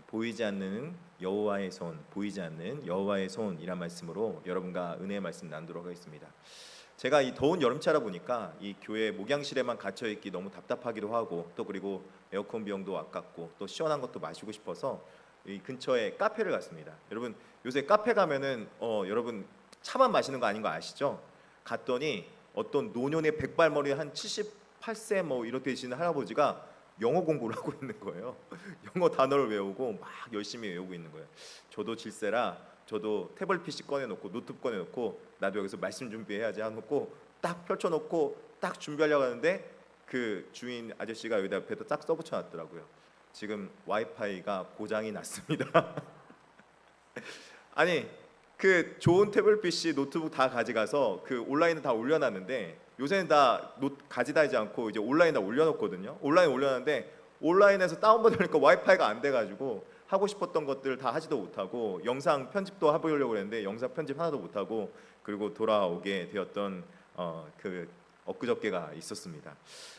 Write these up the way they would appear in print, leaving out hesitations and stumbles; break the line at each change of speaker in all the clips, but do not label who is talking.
보이지 않는 여호와의 손, 보이지 않는 여호와의 손이란 말씀으로 여러분과 은혜의 말씀 나누도록 하겠습니다. 제가 이 더운 여름차라 보니까 이 교회 목양실에만 갇혀 있기 너무 답답하기도 하고, 또 그리고 에어컨 비용도 아깝고 또 시원한 것도 마시고 싶어서 이 근처에 카페를 갔습니다. 여러분, 요새 카페 가면은 여러분 차만 마시는 거 아닌 거 아시죠? 갔더니 어떤 노년의 백발머리 한 78세 뭐 이렇게 되시는 할아버지가 영어 공부를 하고 있는 거예요. 영어 단어를 외우고 막 열심히 외우고 있는 거예요. 저도 질세라 저도 태블릿 PC 꺼내놓고 노트북 꺼내놓고 나도 여기서 말씀 준비해야지 하고 딱 펼쳐놓고 딱 준비하려고 하는데 그 주인 아저씨가 여기다 옆에다 딱 써붙여놨더라고요. 지금 와이파이가 고장이 났습니다. 아니, 그 좋은 태블릿 PC 노트북 다 가져가서 그 온라인에 다 올려놨는데, 요새는 다 가져다 하지 않고 이제 온라인에 다 올려놓거든요. 온라인 올려놨는데 온라인에서 다운받으니까 와이파이가 안 돼가지고 하고 싶었던 것들 다 하지도 못하고, 영상 편집도 해보려고 했는데 영상 편집 하나도 못하고, 그리고 돌아오게 되었던 그 엊그저께가 있었습니다.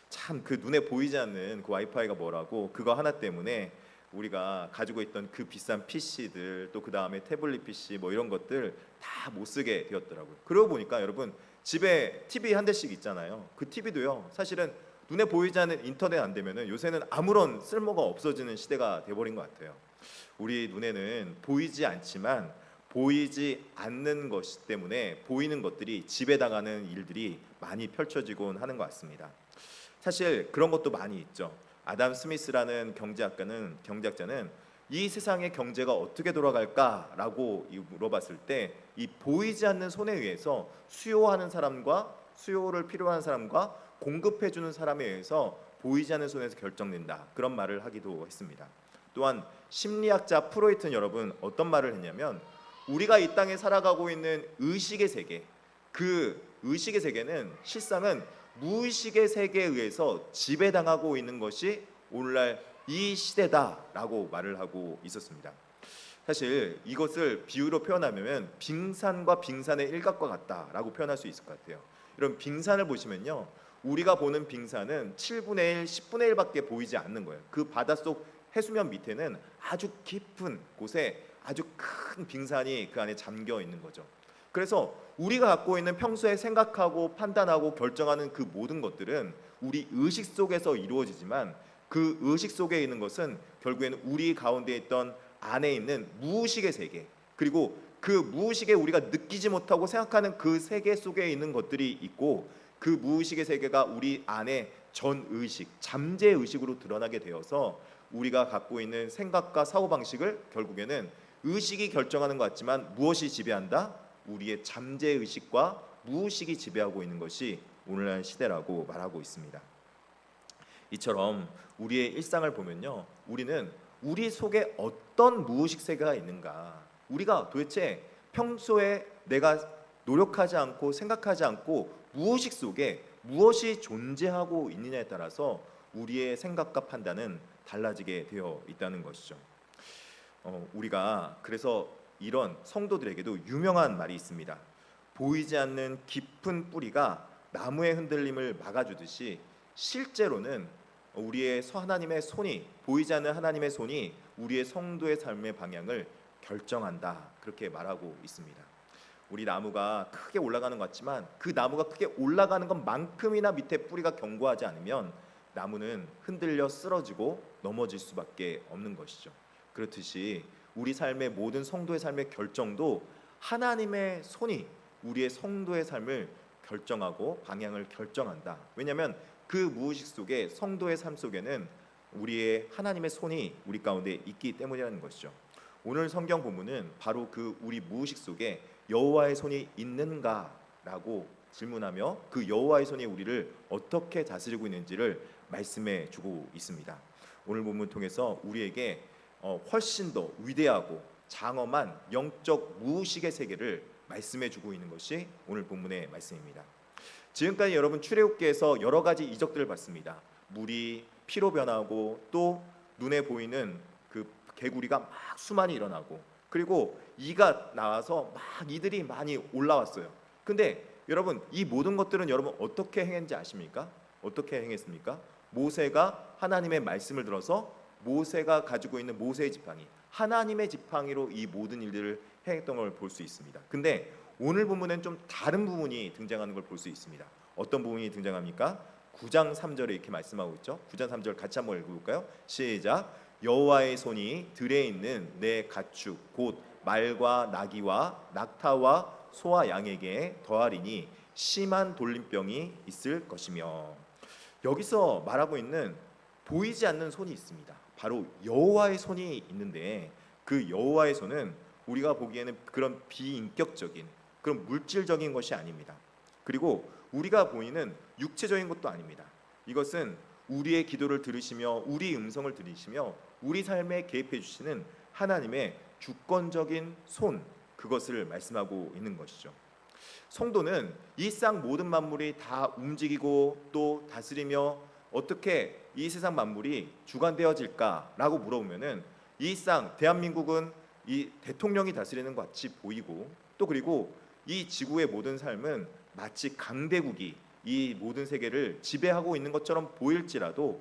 참 그 눈에 보이지 않는 그 와이파이가 뭐라고, 그거 하나 때문에 우리가 가지고 있던 그 비싼 PC들, 또 그 다음에 태블릿 PC 뭐 이런 것들 다 못 쓰게 되었더라고요. 그러고 보니까 여러분, 집에 TV 한 대씩 있잖아요. 그 TV도요 사실은 눈에 보이지 않는 인터넷 안 되면은 요새는 아무런 쓸모가 없어지는 시대가 돼버린 것 같아요. 우리 눈에는 보이지 않지만 보이지 않는 것 때문에 보이는 것들이 지배당하는 일들이 많이 펼쳐지곤 하는 것 같습니다. 사실 그런 것도 많이 있죠. 아담 스미스라는 경제학자는 이 세상의 경제가 어떻게 돌아갈까라고 물어봤을 때, 이 보이지 않는 손에 의해서 수요하는 사람과 수요를 필요한 사람과 공급해 주는 사람에 의해서 보이지 않는 손에서 결정된다, 그런 말을 하기도 했습니다. 또한 심리학자 프로이트는 여러분 어떤 말을 했냐면, 우리가 이 땅에 살아가고 있는 의식의 세계, 그 의식의 세계는 실상은 무의식의 세계에 의해서 지배당하고 있는 것이 오늘날 이 시대다라고 말을 하고 있었습니다. 사실 이것을 비유로 표현하면 빙산과 빙산의 일각과 같다라고 표현할 수 있을 것 같아요. 이런 빙산을 보시면요, 우리가 보는 빙산은 7분의 1, 10분의 1밖에 보이지 않는 거예요. 그 바닷속 해수면 밑에는 아주 깊은 곳에 아주 큰 빙산이 그 안에 잠겨 있는 거죠. 그래서 우리가 갖고 있는 평소에 생각하고 판단하고 결정하는 그 모든 것들은 우리 의식 속에서 이루어지지만, 그 의식 속에 있는 것은 결국에는 우리 가운데 있던 안에 있는 무의식의 세계, 그리고 그 무의식에 우리가 느끼지 못하고 생각하는 그 세계 속에 있는 것들이 있고, 그 무의식의 세계가 우리 안에 전의식, 잠재의식으로 드러나게 되어서 우리가 갖고 있는 생각과 사고방식을 결국에는 의식이 결정하는 것 같지만 무엇이 지배한다? 우리의 잠재의식과 무의식이 지배하고 있는 것이 오늘날 시대라고 말하고 있습니다. 이처럼 우리의 일상을 보면요, 우리는 우리 속에 어떤 무의식 세계가 있는가, 우리가 도대체 평소에 내가 노력하지 않고 생각하지 않고 무의식 속에 무엇이 존재하고 있느냐에 따라서 우리의 생각과 판단은 달라지게 되어 있다는 것이죠. 우리가 그래서 이런 성도들에게도 유명한 말이 있습니다. 보이지 않는 깊은 뿌리가 나무의 흔들림을 막아주듯이, 실제로는 우리의 하나님의 손이, 보이지 않는 하나님의 손이 우리의 성도의 삶의 방향을 결정한다, 그렇게 말하고 있습니다. 우리 나무가 크게 올라가는 것 같지만 그 나무가 크게 올라가는 것만큼이나 밑에 뿌리가 견고하지 않으면 나무는 흔들려 쓰러지고 넘어질 수밖에 없는 것이죠. 그렇듯이 우리 삶의 모든 성도의 삶의 결정도 하나님의 손이 우리의 성도의 삶을 결정하고 방향을 결정한다. 왜냐하면 그 무의식 속에, 성도의 삶 속에는 우리의 하나님의 손이 우리 가운데 있기 때문이라는 것이죠. 오늘 성경 본문은 바로 그 우리 무의식 속에 여호와의 손이 있는가라고 질문하며, 그 여호와의 손이 우리를 어떻게 다스리고 있는지를 말씀해 주고 있습니다. 오늘 본문 통해서 우리에게 훨씬 더 위대하고 장엄한 영적 무의식의 세계를 말씀해 주고 있는 것이 오늘 본문의 말씀입니다. 지금까지 여러분 출애굽기에서 여러 가지 이적들을 봤습니다. 물이 피로 변하고, 또 눈에 보이는 그 개구리가 막 수많이 일어나고, 그리고 이가 나와서 막 이들이 많이 올라왔어요. 근데 여러분, 이 모든 것들은 여러분 어떻게 행했는지 아십니까? 어떻게 행했습니까? 모세가 하나님의 말씀을 들어서 모세가 가지고 있는 모세의 지팡이, 하나님의 지팡이로 이 모든 일들을 행했던 걸 볼 수 있습니다. 근데 오늘 본문엔 좀 다른 부분이 등장하는 걸 볼 수 있습니다. 어떤 부분이 등장합니까? 9장 3절에 이렇게 말씀하고 있죠. 9장 3절 같이 한번 읽어볼까요? 시작. 여호와의 손이 들에 있는 내 가축 곧 말과 나귀와 낙타와 소와 양에게 더하리니 심한 돌림병이 있을 것이며, 여기서 말하고 있는 보이지 않는 손이 있습니다. 바로 여호와의 손이 있는데, 그 여호와의 손은 우리가 보기에는 그런 비인격적인 그런 물질적인 것이 아닙니다. 그리고 우리가 보이는 육체적인 것도 아닙니다. 이것은 우리의 기도를 들으시며 우리 음성을 들으시며 우리 삶에 개입해 주시는 하나님의 주권적인 손, 그것을 말씀하고 있는 것이죠. 성도는 이 쌍 모든 만물이 다 움직이고 또 다스리며 어떻게 이 세상 만물이 주관되어질까라고 물어보면은 이 쌍 대한민국은 이 대통령이 다스리는 것 같이 보이고, 또 그리고 이 지구의 모든 삶은 마치 강대국이 이 모든 세계를 지배하고 있는 것처럼 보일지라도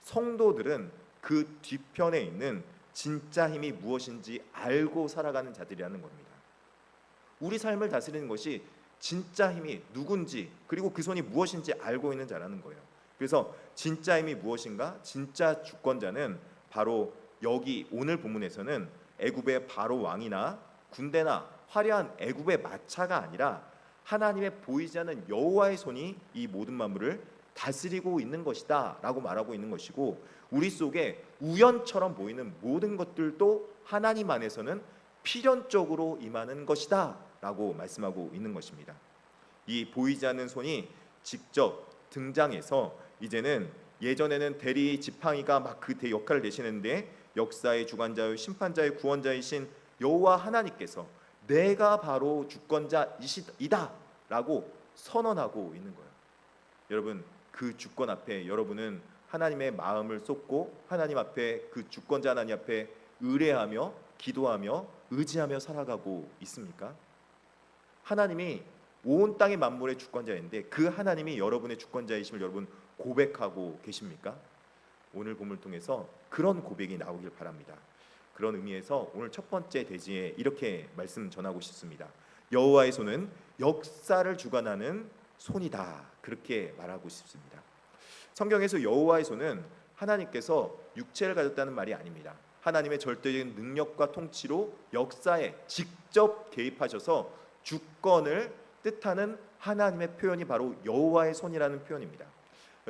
성도들은 그 뒤편에 있는 진짜 힘이 무엇인지 알고 살아가는 자들이라는 겁니다. 우리 삶을 다스리는 것이 진짜 힘이 누군지, 그리고 그 손이 무엇인지 알고 있는 자라는 거예요. 그래서 진짜 힘이 무엇인가? 진짜 주권자는 바로 여기 오늘 본문에서는 애굽의 바로 왕이나 군대나 화려한 애굽의 마차가 아니라 하나님의 보이지 않는 여호와의 손이 이 모든 만물을 다스리고 있는 것이다 라고 말하고 있는 것이고, 우리 속에 우연처럼 보이는 모든 것들도 하나님 안에서는 필연적으로 임하는 것이다 라고 말씀하고 있는 것입니다. 이 보이지 않는 손이 직접 등장해서 이제는, 예전에는 대리 지팡이가 막 그 역할을 대신했는데 역사의 주관자요 심판자의 구원자이신 여호와 하나님께서 내가 바로 주권자이다 라고 선언하고 있는 거예요. 여러분, 그 주권 앞에 여러분은 하나님의 마음을 쏟고 하나님 앞에, 그 주권자 하나님 앞에 의뢰하며 기도하며 의지하며 살아가고 있습니까? 하나님이 온 땅의 만물의 주권자인데 그 하나님이 여러분의 주권자이심을 여러분 고백하고 계십니까? 오늘 본문을 통해서 그런 고백이 나오길 바랍니다. 그런 의미에서 오늘 첫 번째 대지에 이렇게 말씀 전하고 싶습니다. 여호와의 손은 역사를 주관하는 손이다, 그렇게 말하고 싶습니다. 성경에서 여호와의 손은 하나님께서 육체를 가졌다는 말이 아닙니다. 하나님의 절대적인 능력과 통치로 역사에 직접 개입하셔서 주권을 뜻하는 하나님의 표현이 바로 여호와의 손이라는 표현입니다.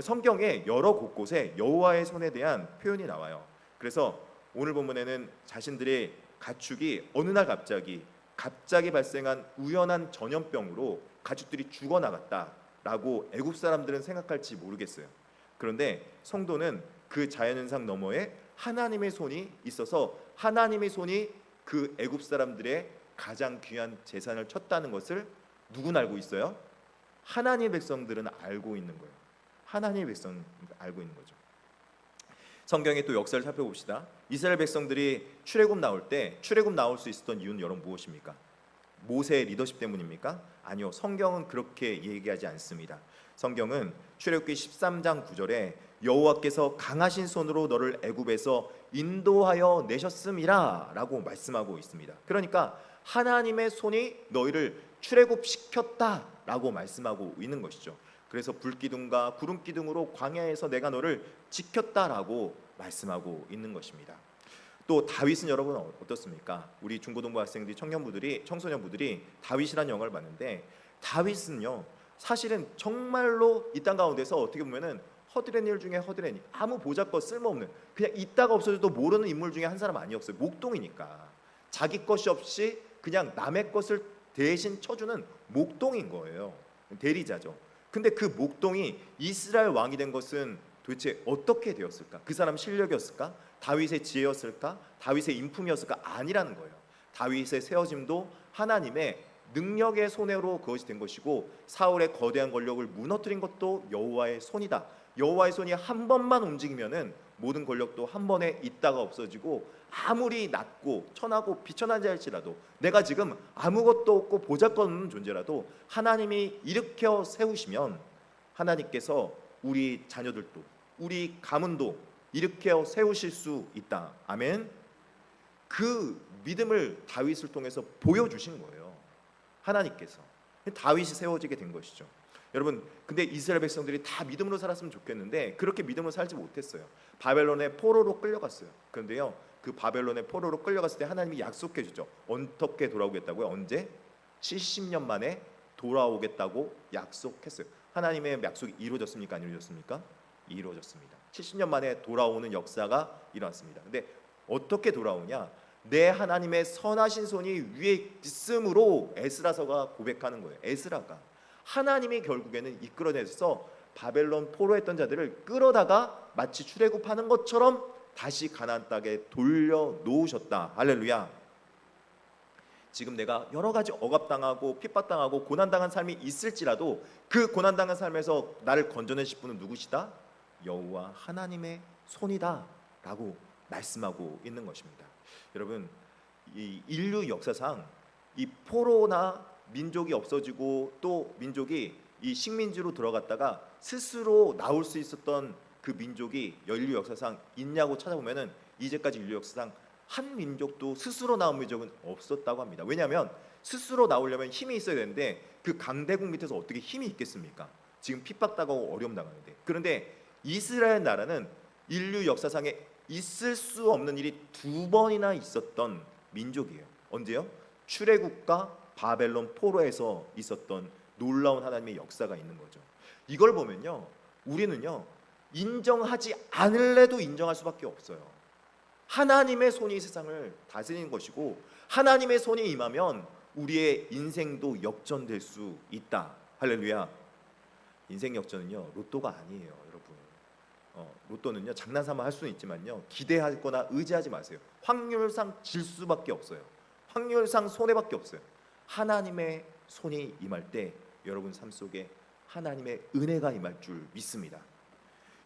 성경에 여러 곳곳에 여호와의 손에 대한 표현이 나와요. 그래서 오늘 본문에는 자신들의 가축이 어느 날 갑자기 발생한 우연한 전염병으로 가축들이 죽어나갔다라고 애굽 사람들은 생각할지 모르겠어요. 그런데 성도는 그 자연현상 너머에 하나님의 손이 있어서 하나님의 손이 그 애굽 사람들의 가장 귀한 재산을 쳤다는 것을 누군 알고 있어요? 하나님의 백성들은 알고 있는 거예요. 하나님의 백성은 알고 있는 거죠. 성경의 또 역사를 살펴봅시다. 이스라엘 백성들이 출애굽 나올 수 있었던 이유는 여러분 무엇입니까? 모세의 리더십 때문입니까? 아니요. 성경은 그렇게 얘기하지 않습니다. 성경은 출애굽기 13장 9절에 여호와께서 강하신 손으로 너를 애굽에서 인도하여 내셨음이라 라고 말씀하고 있습니다. 그러니까 하나님의 손이 너희를 출애굽시켰다라고 말씀하고 있는 것이죠. 그래서 불기둥과 구름기둥으로 광야에서 내가 너를 지켰다라고 말씀하고 있는 것입니다. 또 다윗은 여러분 어떻습니까? 우리 중고등부 학생들이, 청소년부들이 다윗이라는 영화를 봤는데, 다윗은요 사실은 정말로 이 땅 가운데서 어떻게 보면은 허드렛 일 중에 허드렛 일, 아무 보잘것 쓸모없는, 그냥 있다가 없어져도 모르는 인물 중에 한 사람 아니었어요. 목동이니까 자기 것이 없이 그냥 남의 것을 대신 쳐주는 목동인 거예요. 대리자죠. 근데 그 목동이 이스라엘 왕이 된 것은 도대체 어떻게 되었을까? 그 사람 실력이었을까? 다윗의 지혜였을까? 다윗의 인품이었을까? 아니라는 거예요. 다윗의 세워짐도 하나님의 능력의 손으로 그것이 된 것이고, 사울의 거대한 권력을 무너뜨린 것도 여호와의 손이다. 여호와의 손이 한 번만 움직이면은 모든 권력도 한 번에 있다가 없어지고, 아무리 낮고 천하고 비천한 자일지라도, 내가 지금 아무것도 없고 보잘것없는 존재라도 하나님이 일으켜 세우시면 하나님께서 우리 자녀들도, 우리 가문도, 일으켜 세우실 수 있다. 아멘. 그 믿음을 다윗을 통해서 보여주신 거예요. 하나님께서 다윗이 세워지게 된 것이죠. 여러분, 근데 이스라엘 백성들이 다 믿음으로 살았으면 좋겠는데 그렇게 믿음으로 살지 못했어요. 바벨론의 포로로 끌려갔어요. 그런데요, 그 바벨론의 포로로 끌려갔을 때 하나님이 약속해 주죠. 어떻게 돌아오겠다고요? 언제? 70년 만에 돌아오겠다고 약속했어요. 하나님의 약속이 이루어졌습니까? 안 이루어졌습니까? 이루어졌습니다. 70년 만에 돌아오는 역사가 일어났습니다. 근데 어떻게 돌아오냐? 내 하나님의 선하신 손이 위에 있음으로 에스라서가 고백하는 거예요. 에스라가 하나님이 결국에는 이끌어내서 바벨론 포로했던 자들을 끌어다가 마치 출애굽하는 것처럼 다시 가나안 땅에 돌려 놓으셨다. 할렐루야. 지금 내가 여러 가지 억압당하고 핍박당하고 고난당한 삶이 있을지라도 그 고난당한 삶에서 나를 건져내실 분은 누구시다? 여호와 하나님의 손이다라고 말씀하고 있는 것입니다. 여러분, 이 인류 역사상 이 포로나 민족이 없어지고 또 민족이 이 식민지로 들어갔다가 스스로 나올 수 있었던 그 민족이 인류 역사상 있냐고 찾아보면은 이제까지 인류 역사상 한 민족도 스스로 나온 민족은 없었다고 합니다. 왜냐하면 스스로 나오려면 힘이 있어야 되는데 그 강대국 밑에서 어떻게 힘이 있겠습니까? 지금 핍박당하고 어려움 당하는데. 그런데 이스라엘 나라는 인류 역사상에 있을 수 없는 일이 2번이나 있었던 민족이에요. 언제요? 출애굽과 바벨론 포로에서 있었던 놀라운 하나님의 역사가 있는 거죠. 이걸 보면요, 우리는요 인정하지 않을래도 인정할 수밖에 없어요. 하나님의 손이 세상을 다스리는 것이고 하나님의 손이 임하면 우리의 인생도 역전될 수 있다. 할렐루야. 인생 역전은요 로또가 아니에요, 여러분. 로또는요 장난삼아 할 수는 있지만요 기대하거나 의지하지 마세요. 확률상 질 수밖에 없어요. 확률상 손해밖에 없어요. 하나님의 손이 임할 때 여러분 삶 속에 하나님의 은혜가 임할 줄 믿습니다.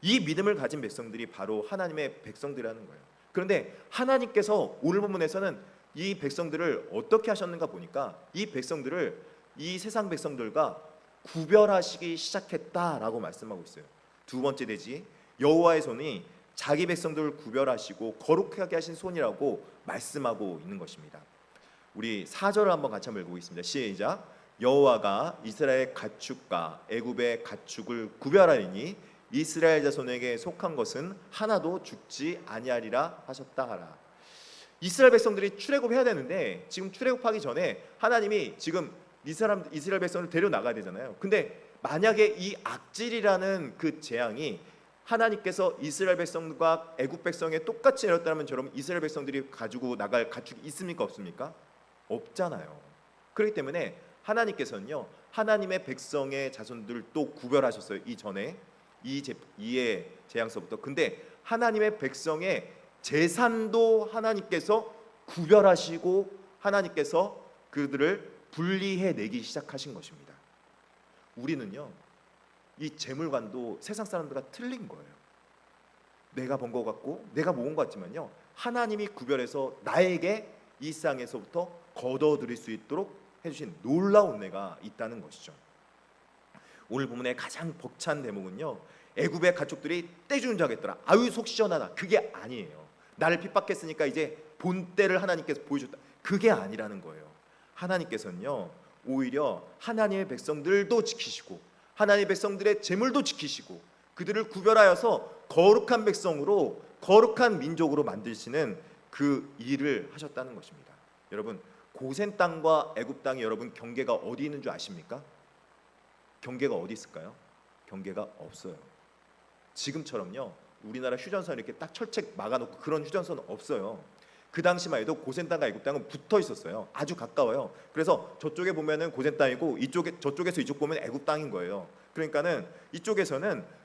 이 믿음을 가진 백성들이 바로 하나님의 백성들이라는 거예요. 그런데 하나님께서 오늘 본문에서는 이 백성들을 어떻게 하셨는가 보니까 이 백성들을 이 세상 백성들과 구별하시기 시작했다라고 말씀하고 있어요. 두 번째 대지 여호와의 손이 자기 백성들을 구별하시고 거룩하게 하신 손이라고 말씀하고 있는 것입니다. 우리 4절을 한번 같이 한번 읽어보겠습니다. 시작. 여호와가 이스라엘 가축과 애굽의 가축을 구별하리니 이스라엘 자손에게 속한 것은 하나도 죽지 아니하리라 하셨다 하라. 이스라엘 백성들이 출애굽해야 되는데 지금 출애굽하기 전에 하나님이 지금 이스라엘 백성을 데려 나가야 되잖아요. 근데 만약에 이 악질이라는 그 재앙이 하나님께서 이스라엘 백성과 애굽 백성에 똑같이 내렸다면 저러면 이스라엘 백성들이 가지고 나갈 가축이 있습니까? 없습니까? 없잖아요. 그렇기 때문에 하나님께서는요 하나님의 백성의 자손들도 구별하셨어요. 이전에 이의 재앙서부터. 근데 하나님의 백성의 재산도 하나님께서 구별하시고 하나님께서 그들을 분리해 내기 시작하신 것입니다. 우리는요 이 재물관도 세상 사람들과 틀린 거예요. 내가 번 것 같고 내가 모은 것 같지만요 하나님이 구별해서 나에게 이 세상에서부터 거둬들일 수 있도록 해주신 놀라운 은혜가 있다는 것이죠. 오늘 본문의 가장 벅찬 대목은요 애굽의 가축들이 떼주는 줄 알겠더라. 아유 속 시원하다. 그게 아니에요. 나를 핍박했으니까 이제 본때를 하나님께서 보여줬다. 그게 아니라는 거예요. 하나님께서는요 오히려 하나님의 백성들도 지키시고 하나님의 백성들의 재물도 지키시고 그들을 구별하여서 거룩한 백성으로 거룩한 민족으로 만드시는 그 일을 하셨다는 것입니다. 여러분 고센 땅과 애굽 땅이 여러분 경계가 어디 있는 줄 아십니까? 경계가 어디 있을까요? 경계가 없어요. 지금처럼요 우리나라 휴전선 이렇게 딱 철책 막아놓고 그런 휴전선은 없어요. 그 당시만 해도 고센 땅과 애굽 땅은 붙어 있었어요. 아주 가까워요. 그래서 저쪽에 보면은 고센 땅이고 저쪽에서 이쪽 보면 애굽 땅인 거예요. 그러니까는 이쪽에서는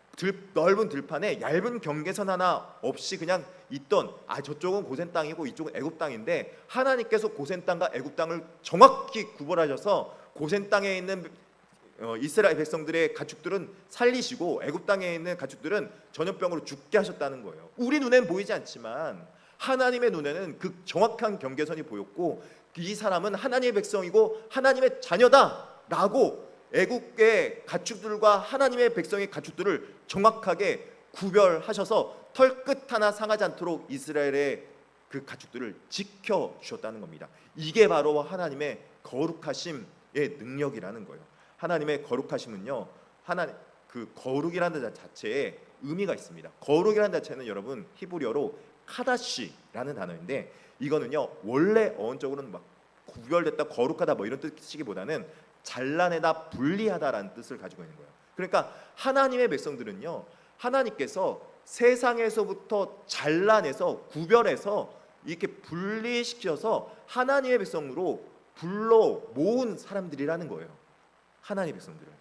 넓은 들판에 얇은 경계선 하나 없이 그냥 있던 저쪽은 고센 땅이고 이쪽은 애굽 땅인데 하나님께서 고센 땅과 애굽 땅을 정확히 구분하셔서 고센 땅에 있는 이스라엘 백성들의 가축들은 살리시고 애굽 땅에 있는 가축들은 전염병으로 죽게 하셨다는 거예요. 우리 눈엔 보이지 않지만 하나님의 눈에는 그 정확한 경계선이 보였고 이 사람은 하나님의 백성이고 하나님의 자녀다라고 애국의 가축들과 하나님의 백성의 가축들을 정확하게 구별하셔서 털끝 하나 상하지 않도록 이스라엘의 그 가축들을 지켜 주셨다는 겁니다. 이게 바로 하나님의 거룩하심의 능력이라는 거예요. 하나님의 거룩하심은요, 하나님 그 거룩이라는 자체에 의미가 있습니다. 거룩이라는 자체는 여러분 히브리어로 카다시라는 단어인데, 이거는요 원래 어원적으로는 막 구별됐다, 거룩하다 뭐 이런 뜻이기보다는 잘라내다, 분리하다라는 뜻을 가지고 있는 거예요. 그러니까 하나님의 백성들은요, 하나님께서 세상에서부터 잘라내서 구별해서 이렇게 분리시켜서 하나님의 백성으로 불러 모은 사람들이라는 거예요. 하나님의 백성들을.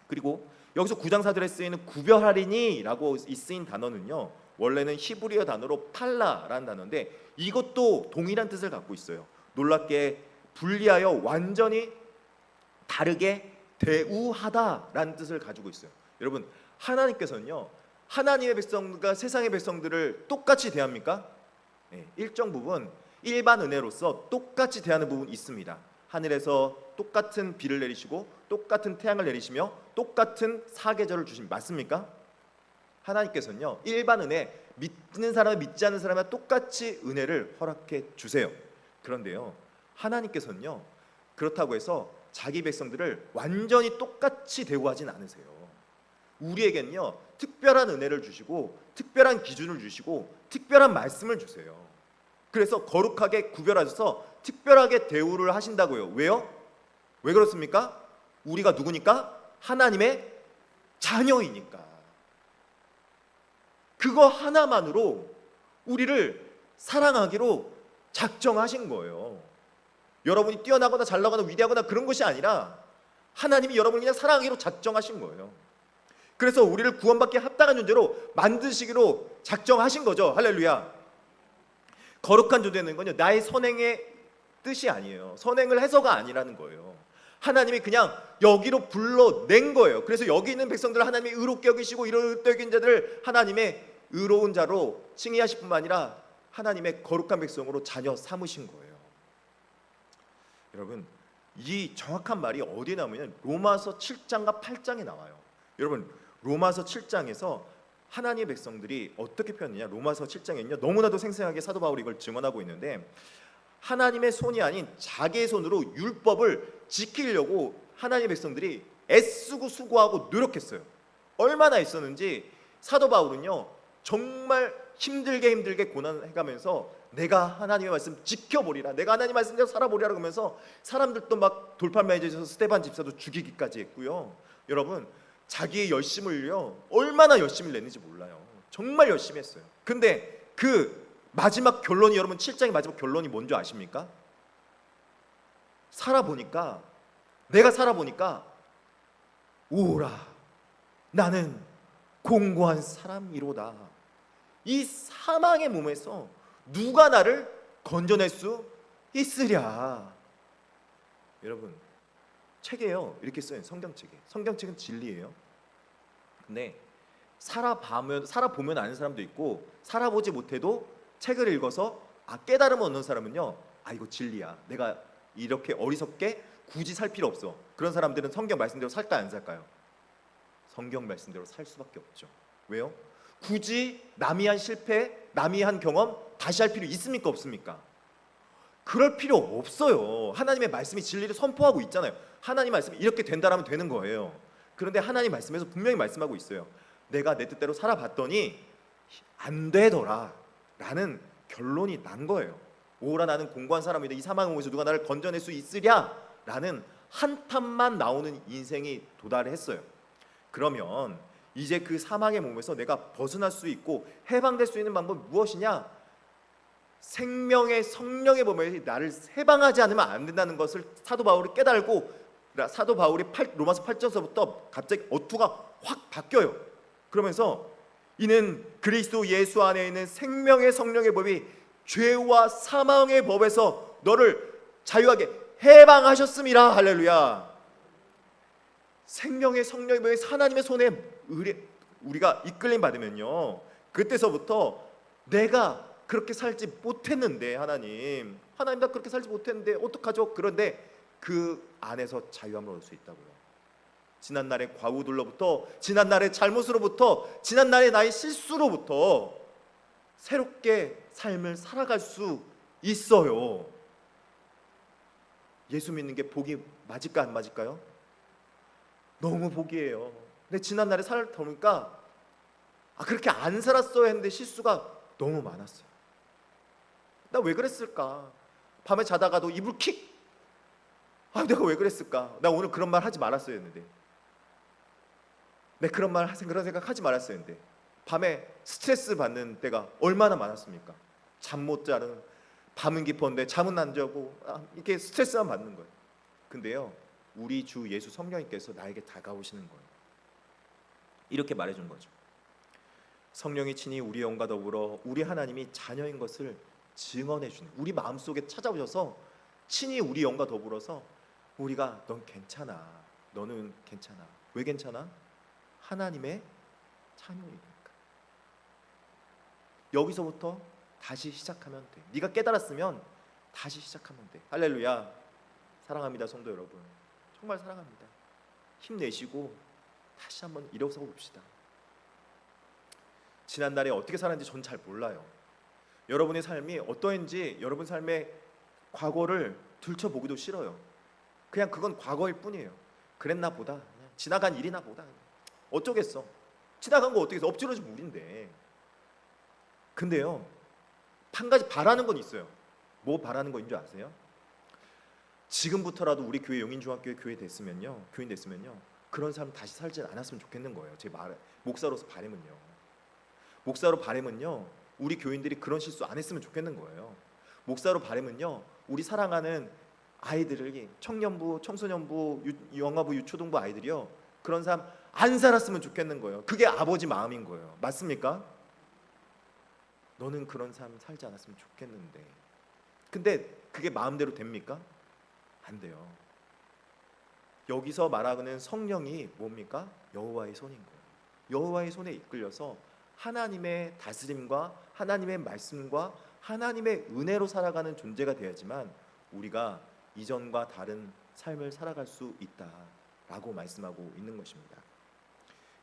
그리고 여기서 구장사들에 쓰이는 구별하리니라고 쓰인 단어는요, 원래는 히브리어 단어로 팔라라는 단어인데 이것도 동일한 뜻을 갖고 있어요. 놀랍게 분리하여 완전히 다르게 대우하다라는 뜻을 가지고 있어요. 여러분, 하나님께서는요, 하나님의 백성과 세상의 백성들을 똑같이 대합니까? 네, 일정 부분 일반 은혜로서 똑같이 대하는 부분이 있습니다. 하늘에서 똑같은 비를 내리시고 똑같은 태양을 내리시며 똑같은 사계절을 주십니다. 맞습니까? 하나님께서는요, 일반 은혜, 믿는 사람 믿지 않는 사람과 똑같이 은혜를 허락해 주세요. 그런데요, 하나님께서는요, 그렇다고 해서 자기 백성들을 완전히 똑같이 대우하진 않으세요. 우리에겐요 특별한 은혜를 주시고 특별한 기준을 주시고 특별한 말씀을 주세요. 그래서 거룩하게 구별하셔서 특별하게 대우를 하신다고요. 왜요? 왜 그렇습니까? 우리가 누구니까? 하나님의 자녀이니까. 그거 하나만으로 우리를 사랑하기로 작정하신 거예요. 여러분이 뛰어나거나 잘나거나 위대하거나 그런 것이 아니라 하나님이 여러분을 그냥 사랑하기로 작정하신 거예요. 그래서 우리를 구원받기에 합당한 존재로 만드시기로 작정하신 거죠. 할렐루야. 거룩한 존재는 건요, 나의 선행의 뜻이 아니에요. 선행을 해서가 아니라는 거예요. 하나님이 그냥 여기로 불러낸 거예요. 그래서 여기 있는 백성들을 하나님이 의롭게 여기시고 의롭게 여긴 자들을 하나님의 의로운 자로 칭의하실 뿐만 아니라 하나님의 거룩한 백성으로 자녀 삼으신 거예요. 여러분, 이 정확한 말이 어디에 나오냐면 로마서 7장과 8장에 나와요. 여러분, 로마서 7장에서 하나님의 백성들이 어떻게 표현했냐? 로마서 7장에는요, 너무나도 생생하게 사도 바울이 이걸 증언하고 있는데, 하나님의 손이 아닌 자기의 손으로 율법을 지키려고 하나님의 백성들이 애쓰고 수고하고 노력했어요. 얼마나 애썼는지 사도 바울은요, 정말 힘들게 고난해가면서 내가 하나님의 말씀 지켜보리라, 내가 하나님의 말씀대로 살아보리라 그러면서 사람들도 막 돌팔매에 져서 스데반 집사도 죽이기까지 했고요. 여러분, 자기의 열심을요 얼마나 열심히 냈는지 몰라요. 정말 열심히 했어요. 근데 그 마지막 결론이, 여러분 7장의 마지막 결론이 뭔지 아십니까? 내가 살아보니까 오라, 나는 공고한 사람이로다. 이 사망의 몸에서 누가 나를 건져낼 수 있으랴. 여러분, 책에요 이렇게 써요. 성경책은 진리예요. 근데 살아보면 아는 사람도 있고, 살아보지 못해도 책을 읽어서 깨달음을 얻는 사람은요, 이거 진리야, 내가 이렇게 어리석게 굳이 살 필요 없어. 그런 사람들은 성경 말씀대로 살까요, 안 살까요? 성경 말씀대로 살 수밖에 없죠. 왜요? 굳이 남이 한 실패, 남이 한 경험 다시 할 필요 있습니까, 없습니까? 그럴 필요 없어요. 하나님의 말씀이 진리를 선포하고 있잖아요. 하나님 말씀이 이렇게 된다라면 되는 거예요. 그런데 하나님 말씀에서 분명히 말씀하고 있어요. 내가 내 뜻대로 살아봤더니 안 되더라 라는 결론이 난 거예요. 오라, 나는 공고한 사람이다. 이 사망의 몸에서 누가 나를 건져낼 수 있으랴 라는 한탄만 나오는 인생이 도달했어요. 그러면 이제 그 사망의 몸에서 내가 벗어날 수 있고 해방될 수 있는 방법이 무엇이냐? 생명의 성령의 범위에 나를 해방하지 않으면 안 된다는 것을 사도 바울이 깨달고, 사도 바울이 로마서 8장서부터 갑자기 어투가 확 바뀌어요. 그러면서 이는 그리스도 예수 안에 있는 생명의 성령의 법이 죄와 사망의 법에서 너를 자유하게 해방하셨음이라. 할렐루야. 생명의 성령의 법이 하나님의 손에 우리가 이끌림 받으면요, 그때서부터 내가 그렇게 살지 못했는데, 하나님 나 그렇게 살지 못했는데 어떡하죠? 그런데 그 안에서 자유함을 얻을 수 있다고요. 지난날의 과오들로부터, 지난날의 잘못으로부터, 지난날의 나의 실수로부터 새롭게 삶을 살아갈 수 있어요. 예수 믿는 게 복이 맞을까 안 맞을까요? 너무 복이에요. 근데 지난날에 살다 보니까 그렇게 안 살았어야 했는데 실수가 너무 많았어요. 나 왜 그랬을까? 밤에 자다가도 이불 킥! 내가 왜 그랬을까? 나 오늘 그런 말 하지 말았어야 했는데, 그런 생각 하지 말았어야 했는데, 밤에 스트레스 받는 때가 얼마나 많았습니까? 잠 못 자는, 밤은 깊었는데 잠은 안 자고 이렇게 스트레스만 받는 거예요. 근데요, 우리 주 예수 성령님께서 나에게 다가오시는 거예요. 이렇게 말해준 거죠. 성령이 친히 우리 영과 더불어 우리 하나님이 자녀인 것을 증언해 주는, 우리 마음속에 찾아오셔서 친히 우리 영과 더불어서 우리가 넌 괜찮아, 너는 괜찮아. 왜 괜찮아? 하나님의 자녀이니까. 여기서부터 다시 시작하면 돼. 네가 깨달았으면 다시 시작하면 돼. 할렐루야. 사랑합니다, 성도 여러분. 정말 사랑합니다. 힘내시고 다시 한번 일어서 봅시다. 지난날에 어떻게 살았는지 전 잘 몰라요. 여러분의 삶이 어떠했는지, 여러분 삶의 과거를 들춰보기도 싫어요. 그냥 그건 과거일 뿐이에요. 그랬나 보다, 그냥 지나간 일이나 보다, 어쩌겠어. 지나간 거 어떻겠어. 엎질러진 물인데. 근데요, 한 가지 바라는 건 있어요. 뭐 바라는 거인 줄 아세요? 지금부터라도 우리 교회 용인중학교에 교인 됐으면요, 그런 사람 다시 살지 않았으면 좋겠는 거예요. 제 말, 목사로서 바람은요, 우리 교인들이 그런 실수 안 했으면 좋겠는 거예요. 목사로 바람은요, 우리 사랑하는 아이들을, 청년부, 청소년부, 영아부, 유초등부 아이들이요, 그런 사람 안 살았으면 좋겠는 거예요. 그게 아버지 마음인 거예요. 맞습니까? 너는 그런 삶 살지 않았으면 좋겠는데, 근데 그게 마음대로 됩니까? 안 돼요. 여기서 말하는 성령이 뭡니까? 여호와의 손인 거예요. 여호와의 손에 이끌려서 하나님의 다스림과 하나님의 말씀과 하나님의 은혜로 살아가는 존재가 되어야지만 우리가 이전과 다른 삶을 살아갈 수 있다라고 말씀하고 있는 것입니다.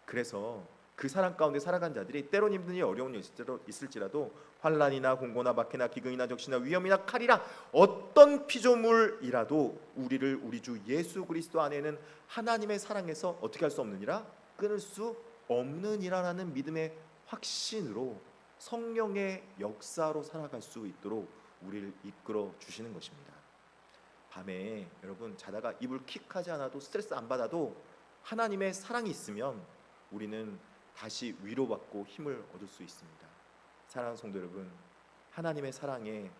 그래서 그 사랑 가운데 살아간 자들이 때론 힘든 일, 어려운 일 있을지라도 환난이나 공고나 박해나 기근이나 적시나 위험이나 칼이나 어떤 피조물이라도 우리를 우리 주 예수 그리스도 안에는 하나님의 사랑에서 어떻게 할 수 없느니라? 끊을 수 없느니라라는 믿음의 확신으로 성령의 역사로 살아갈 수 있도록 우리를 이끌어 주시는 것입니다. 밤에 여러분 자다가 이불 킥하지 않아도, 스트레스 안 받아도 하나님의 사랑이 있으면 우리는 다시 위로받고 힘을 얻을 수 있습니다. 사랑하는 성도 여러분, 하나님의 사랑에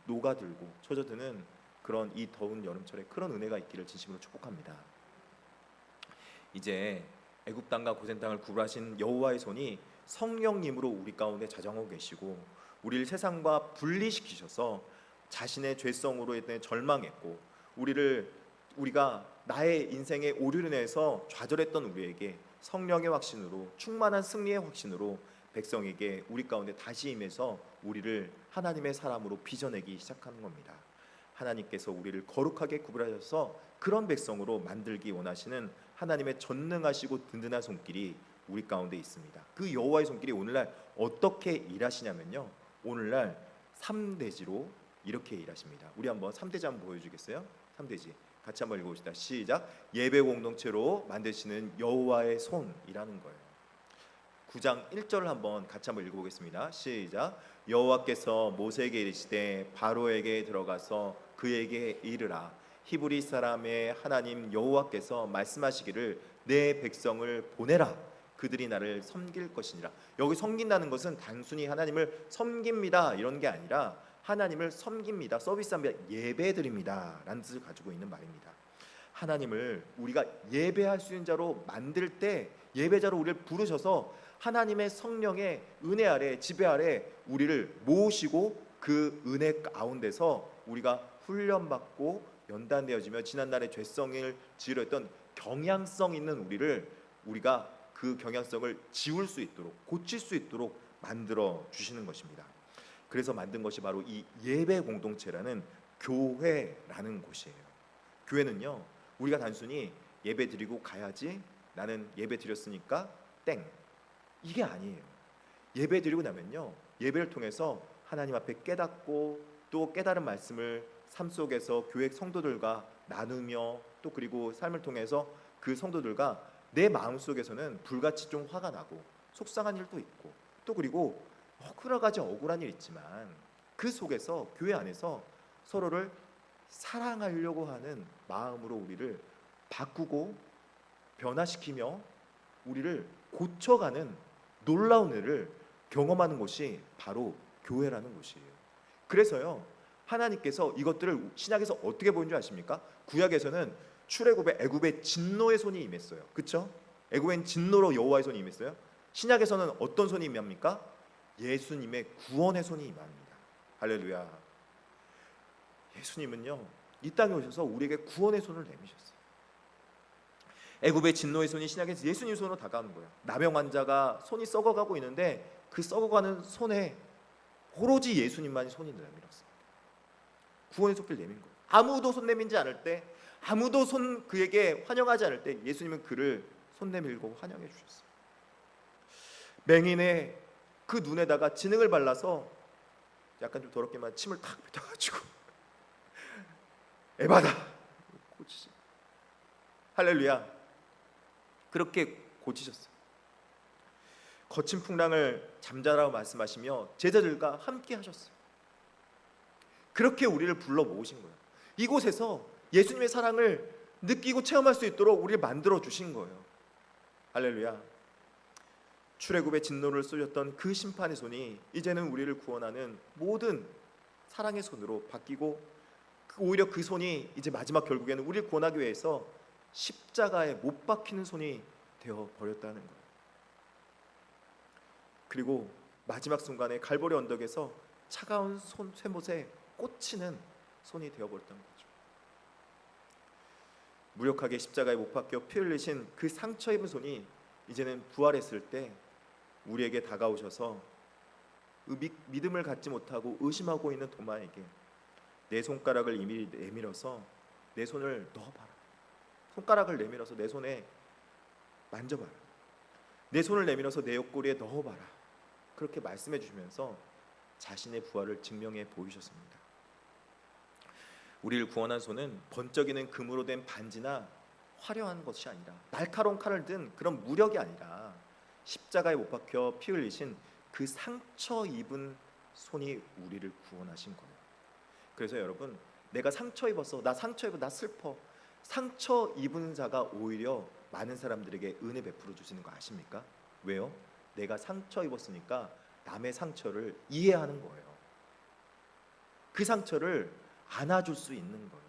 녹아들고 젖어드는 그런 이 더운 여름철에 그런 은혜가 있기를 진심으로 축복합니다. 이제 애굽 땅과 고센 땅을 구별하신 여호와의 손이 성령님으로 우리 가운데 자정하고 계시고, 우리를 세상과 분리시키셔서 자신의 죄성으로 인해 절망했고, 우리가 나의 인생의 오류로 인해서 좌절했던 우리에게 성령의 확신으로, 충만한 승리의 확신으로 백성에게 우리 가운데 다시 임해서 우리를 하나님의 사람으로 빚어내기 시작하는 겁니다. 하나님께서 우리를 거룩하게 구별하셔서 그런 백성으로 만들기 원하시는 하나님의 전능하시고 든든한 손길이 우리 가운데 있습니다. 그 여호와의 손길이 오늘날 어떻게 일하시냐면요, 오늘날 3대지로 이렇게 일하십니다. 우리 한번 3대지 한번 보여주겠어요? 3대지 같이 한번 읽어봅시다. 시작. 예배 공동체로 만드시는 여호와의 손이라는 거예요. 9장 1절을 한번 같이 한번 읽어보겠습니다. 시작. 여호와께서 모세에게 이르시되 바로에게 들어가서 그에게 이르라. 히브리 사람의 하나님 여호와께서 말씀하시기를 내 백성을 보내라. 그들이 나를 섬길 것이니라. 여기 섬긴다는 것은 단순히 하나님을 섬깁니다 이런 게 아니라 하나님을 섬깁니다, 서비스합니다, 예배드립니다 라는 뜻을 가지고 있는 말입니다. 하나님을 우리가 예배할 수 있는 자로 만들 때, 예배자로 우리를 부르셔서 하나님의 성령의 은혜 아래, 지배 아래 우리를 모으시고 그 은혜 가운데서 우리가 훈련받고 연단되어지며 지난날의 죄성을 지으려 했던 경향성 있는 우리가 그 경향성을 지울 수 있도록, 고칠 수 있도록 만들어 주시는 것입니다. 그래서 만든 것이 바로 이 예배 공동체라는 교회라는 곳이에요. 교회는요, 우리가 단순히 예배 드리고 가야지, 나는 예배 드렸으니까 땡, 이게 아니에요. 예배 드리고 나면요, 예배를 통해서 하나님 앞에 깨닫고 또 깨달은 말씀을 삶 속에서 교회 성도들과 나누며, 또 그리고 삶을 통해서 그 성도들과 내 마음속에서는 불같이 좀 화가 나고 속상한 일도 있고, 또 그리고 여러 가지 억울한 일 있지만 그 속에서 교회 안에서 서로를 사랑하려고 하는 마음으로 우리를 바꾸고 변화시키며 우리를 고쳐가는 놀라운 일을 경험하는 곳이 바로 교회라는 곳이에요. 그래서요, 하나님께서 이것들을 신약에서 어떻게 보인 줄 아십니까? 구약에서는 출애굽에 애굽의 진노의 손이 임했어요. 그렇죠? 애굽엔 진노로 여호와의 손이 임했어요. 신약에서는 어떤 손이 임합니까? 예수님의 구원의 손이 임합니다. 할렐루야. 예수님은요, 이 땅에 오셔서 우리에게 구원의 손을 내미셨어요. 애굽의 진노의 손이 신약에서 예수님 손으로 다가오는 거예요. 나병 환자가 손이 썩어가고 있는데 그 썩어가는 손에 오로지 예수님만이 손이 내밀었어요. 구원의 손길을 내민 거예요. 아무도 손 내밀지 않을 때, 아무도 그에게 환영하지 않을 때 예수님은 그를 손 내밀고 환영해 주셨어요. 맹인의 그 눈에다가 진흙을 발라서 약간 좀 더럽게만 침을 탁 뱉어가지고 에바다 고치시. 할렐루야. 그렇게 고치셨어요. 거친 풍랑을 잠자라고 말씀하시며 제자들과 함께 하셨어요. 그렇게 우리를 불러 모으신 거예요. 이곳에서 예수님의 사랑을 느끼고 체험할 수 있도록 우리를 만들어 주신 거예요. 할렐루야. 출애굽의 진노를 쏘셨던 그 심판의 손이 이제는 우리를 구원하는 모든 사랑의 손으로 바뀌고, 오히려 그 손이 이제 마지막 결국에는 우리를 구원하기 위해서 십자가에 못 박히는 손이 되어 버렸다는 거예요. 그리고 마지막 순간에 갈보리 언덕에서 차가운 쇠못에 꽂히는 손이 되어 버렸다는 거죠. 무력하게 십자가에 못 박혀 피 흘리신 그 상처 입은 손이 이제는 부활했을 때 우리에게 다가오셔서 믿음을 갖지 못하고 의심하고 있는 도마에게 내 손가락을 이미 내밀어서 내 손을 넣어봐라. 손가락을 내밀어서 내 손에 만져봐라. 내 손을 내밀어서 내 옆구리에 넣어봐라. 그렇게 말씀해 주시면서 자신의 부활을 증명해 보이셨습니다. 우리를 구원한 손은 번쩍이는 금으로 된 반지나 화려한 것이 아니라, 날카로운 칼을 든 그런 무력이 아니라, 십자가에 못 박혀 피 흘리신 그 상처 입은 손이 우리를 구원하신 거예요. 그래서 여러분, 내가 상처 입었어, 나 상처 입어, 나 슬퍼, 상처 입은 자가 오히려 많은 사람들에게 은혜 베풀어 주시는 거 아십니까? 왜요? 내가 상처 입었으니까 남의 상처를 이해하는 거예요. 그 상처를 안아줄 수 있는 거예요.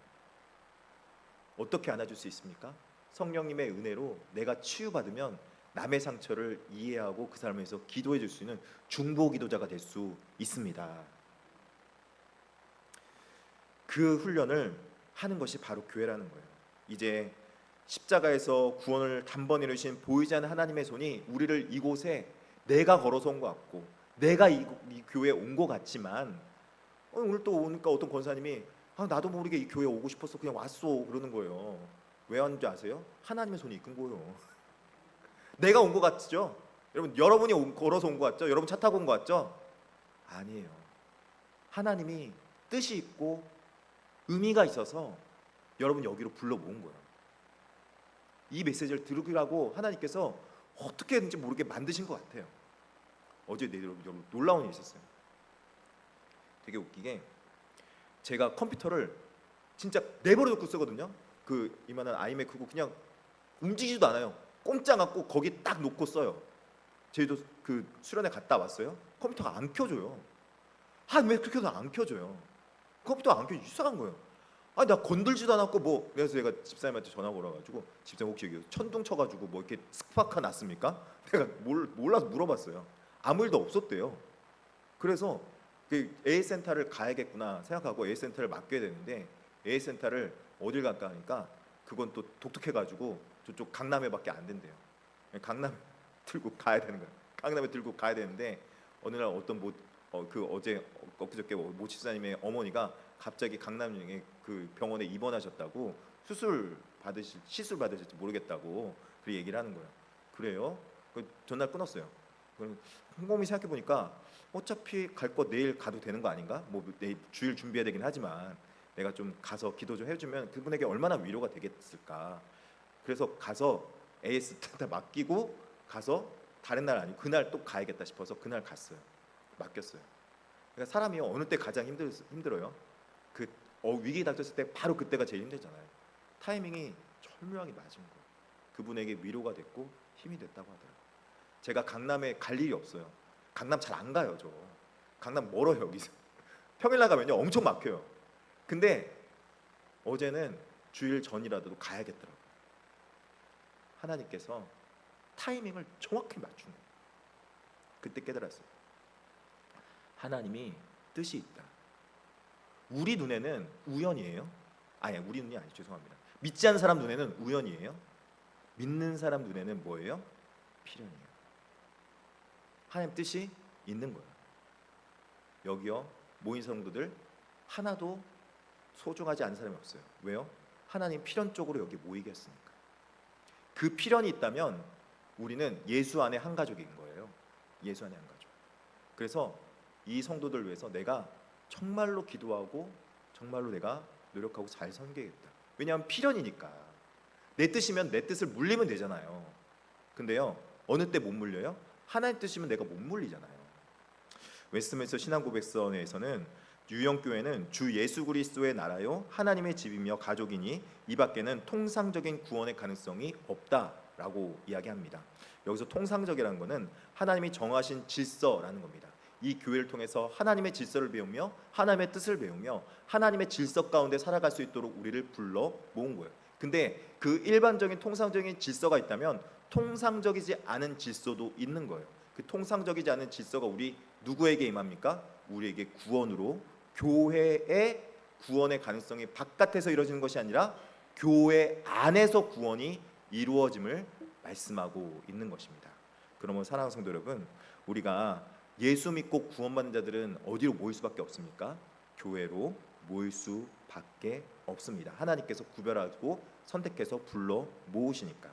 어떻게 안아줄 수 있습니까? 성령님의 은혜로 내가 치유받으면 남의 상처를 이해하고 그 사람을 위해서 기도해 줄 수 있는 중보 기도자가 될 수 있습니다. 그 훈련을 하는 것이 바로 교회라는 거예요. 이제 십자가에서 구원을 단번에 이루신 보이지 않는 하나님의 손이 우리를 이곳에 내가 걸어서 온 것 같고, 내가 이 교회에 온 것 같지만, 오늘 또 오니까 어떤 권사님이 나도 모르게 이 교회에 오고 싶었어, 그냥 왔어, 그러는 거예요. 왜 왔는지 아세요? 하나님의 손이 이끈 거예요. 내가 온 것 같죠? 여러분, 여러분이 걸어서 온 것 같죠? 여러분 차 타고 온 것 같죠? 아니에요. 하나님이 뜻이 있고 의미가 있어서 여러분 여기로 불러 모은 거예요. 이 메시지를 들으라고 하나님께서 어떻게든지 모르게 만드신 것 같아요. 어제 여러분 놀라운 일이 있었어요. 되게 웃기게 제가 컴퓨터를 진짜 내버려 두고 쓰거든요. 그 이만한 아이맥이고 그냥 움직이지도 않아요. 꼼짝 않고 거기 딱 놓고 써요. 저희도 그 수련회 갔다 왔어요. 컴퓨터가 안 켜져요. 왜 그렇게 해도 안 켜져요? 컴퓨터가 안 켜져. 이상한 거예요. 나 건들지도 않았고 뭐. 그래서 제가 집사님한테 전화 걸어가지고, 집사님 혹시 여기 천둥 쳐가지고 뭐 이렇게 스파크가 났습니까? 내가 몰라서 물어봤어요. 아무 일도 없었대요. 그래서 그 AS센터를 가야겠구나 생각하고 AS센터를 맡겨야 되는데, AS센터를 어딜 갈까 하니까 그건 또 독특해가지고 저쪽 강남에밖에 안 된대요. 강남 들고 가야 되는 거예요. 강남에 들고 가야 되는데, 어느 날 어떤 어제 엊그저께 모 집사님의 어머니가 갑자기 강남에 그 병원에 입원하셨다고 시술 받으실지 모르겠다고 그 얘기를 하는 거예요. 그래요? 그 전날 끊었어요. 곰곰이 생각해 보니까 어차피 갈 거 내일 가도 되는 거 아닌가? 뭐 내일 주일 준비해야 되긴 하지만 내가 좀 가서 기도 좀 해주면 그분에게 얼마나 위로가 되겠을까. 그래서 가서 AS 다 맡기고 가서 다른 날 아니고 그날 또 가야겠다 싶어서 그날 갔어요. 맡겼어요. 그러니까 사람이 어느 때 가장 힘들어요? 그 위기 닥쳤을 때 바로 그때가 제일 힘들잖아요. 타이밍이 절묘하게 맞은 거예요. 그분에게 위로가 됐고 힘이 됐다고 하더라고요. 제가 강남에 갈 일이 없어요. 강남 잘 안 가요, 저. 강남 멀어요, 여기서. 평일 나가면요 엄청 막혀요. 근데 어제는 주일 전이라도 가야겠더라고요. 하나님께서 타이밍을 정확히 맞춘 거예요. 그때 깨달았어요. 하나님이 뜻이 있다. 우리 눈에는 우연이에요. 아니, 우리 눈이 아니죠. 죄송합니다. 믿지 않는 사람 눈에는 우연이에요. 믿는 사람 눈에는 뭐예요? 필연이에요. 하나님 뜻이 있는 거예요. 여기요 모인 성도들 하나도 소중하지 않은 사람이 없어요. 왜요? 하나님 필연 쪽으로 여기 모이게 했으니까. 그 필연이 있다면 우리는 예수 안에 한 가족인 거예요. 예수 안에 한 가족. 그래서 이 성도들 위해서 내가 정말로 기도하고 정말로 내가 노력하고 잘 섬기겠다. 왜냐하면 필연이니까. 내 뜻이면 내 뜻을 물리면 되잖아요. 근데요 어느 때 못 물려요? 하나님 뜻이면 내가 못 물리잖아요. 웨스트민스터 신앙고백서에서는 유영교회는 주 예수 그리스도의 나라요 하나님의 집이며 가족이니 이 밖에는 통상적인 구원의 가능성이 없다라고 이야기합니다. 여기서 통상적이라는 것은 하나님이 정하신 질서라는 겁니다. 이 교회를 통해서 하나님의 질서를 배우며 하나님의 뜻을 배우며 하나님의 질서 가운데 살아갈 수 있도록 우리를 불러 모은 거예요. 근데 그 일반적인 통상적인 질서가 있다면 통상적이지 않은 질서도 있는 거예요. 그 통상적이지 않은 질서가 우리 누구에게 임합니까? 우리에게 구원으로, 교회의 구원의 가능성이 바깥에서 이루어지는 것이 아니라 교회 안에서 구원이 이루어짐을 말씀하고 있는 것입니다. 그러면 사랑하는 성도 여러분, 우리가 예수 믿고 구원받는 자들은 어디로 모일 수밖에 없습니까? 교회로 모일 수밖에 없습니다. 하나님께서 구별하고 선택해서 불러 모으시니까.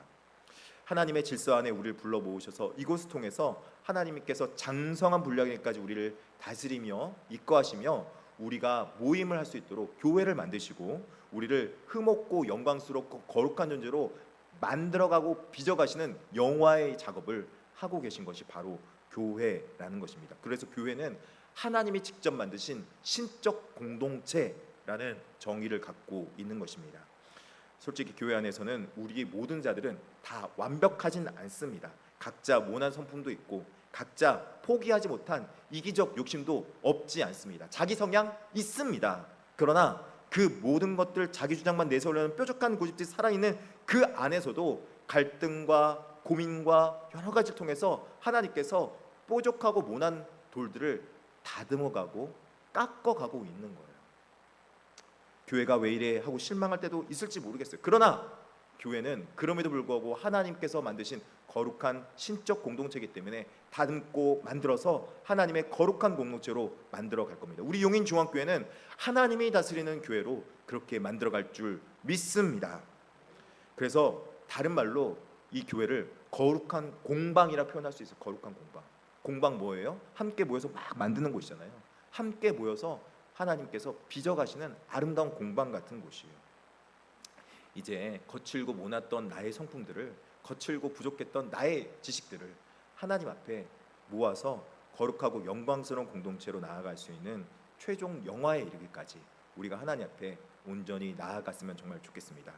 하나님의 질서 안에 우리를 불러 모으셔서 이곳을 통해서 하나님께서 장성한 분량에까지 우리를 다스리며 이끌어하시며 우리가 모임을 할 수 있도록 교회를 만드시고 우리를 흠없고 영광스럽고 거룩한 존재로 만들어가고 빚어가시는 영화의 작업을 하고 계신 것이 바로 교회라는 것입니다. 그래서 교회는 하나님이 직접 만드신 신적 공동체라는 정의를 갖고 있는 것입니다. 솔직히 교회 안에서는 우리 모든 자들은 다 완벽하진 않습니다. 각자 모난 성품도 있고 각자 포기하지 못한 이기적 욕심도 없지 않습니다. 자기 성향 있습니다. 그러나 그 모든 것들 자기 주장만 내세우려는 뾰족한 고집들이 살아있는 그 안에서도 갈등과 고민과 여러 가지를 통해서 하나님께서 뾰족하고 모난 돌들을 다듬어가고 깎아가고 있는 거예요. 교회가 왜 이래 하고 실망할 때도 있을지 모르겠어요. 그러나 교회는 그럼에도 불구하고 하나님께서 만드신 거룩한 신적 공동체이기 때문에 다듬고 만들어서 하나님의 거룩한 공동체로 만들어 갈 겁니다. 우리 용인중앙교회는 하나님이 다스리는 교회로 그렇게 만들어 갈 줄 믿습니다. 그래서 다른 말로 이 교회를 거룩한 공방이라 표현할 수 있어요. 거룩한 공방. 공방 뭐예요? 함께 모여서 막 만드는 곳이잖아요. 함께 모여서 하나님께서 빚어가시는 아름다운 공방 같은 곳이에요. 이제 거칠고 모났던 나의 성품들을, 거칠고 부족했던 나의 지식들을 하나님 앞에 모아서 거룩하고 영광스러운 공동체로 나아갈 수 있는 최종 영화에 이르기까지 우리가 하나님 앞에 온전히 나아갔으면 정말 좋겠습니다.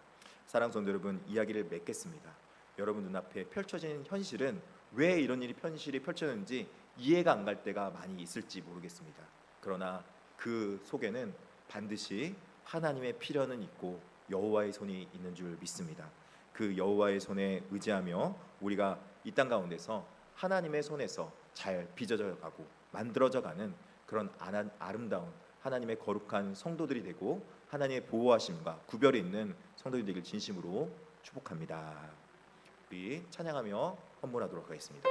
사랑하는 성도 여러분, 이야기를 맺겠습니다. 여러분 눈앞에 펼쳐진 현실은 왜 이런 현실이 펼쳐졌는지 이해가 안 갈 때가 많이 있을지 모르겠습니다. 그러나 그 속에는 반드시 하나님의 필연은 있고 여호와의 손이 있는 줄 믿습니다. 그 여호와의 손에 의지하며 우리가 이 땅 가운데서 하나님의 손에서 잘 빚어져 가고 만들어져 가는 그런 아름다운 하나님의 거룩한 성도들이 되고 하나님의 보호하심과 구별이 있는 성도들이 되길 진심으로 축복합니다. 우리 찬양하며 헌문하도록 하겠습니다.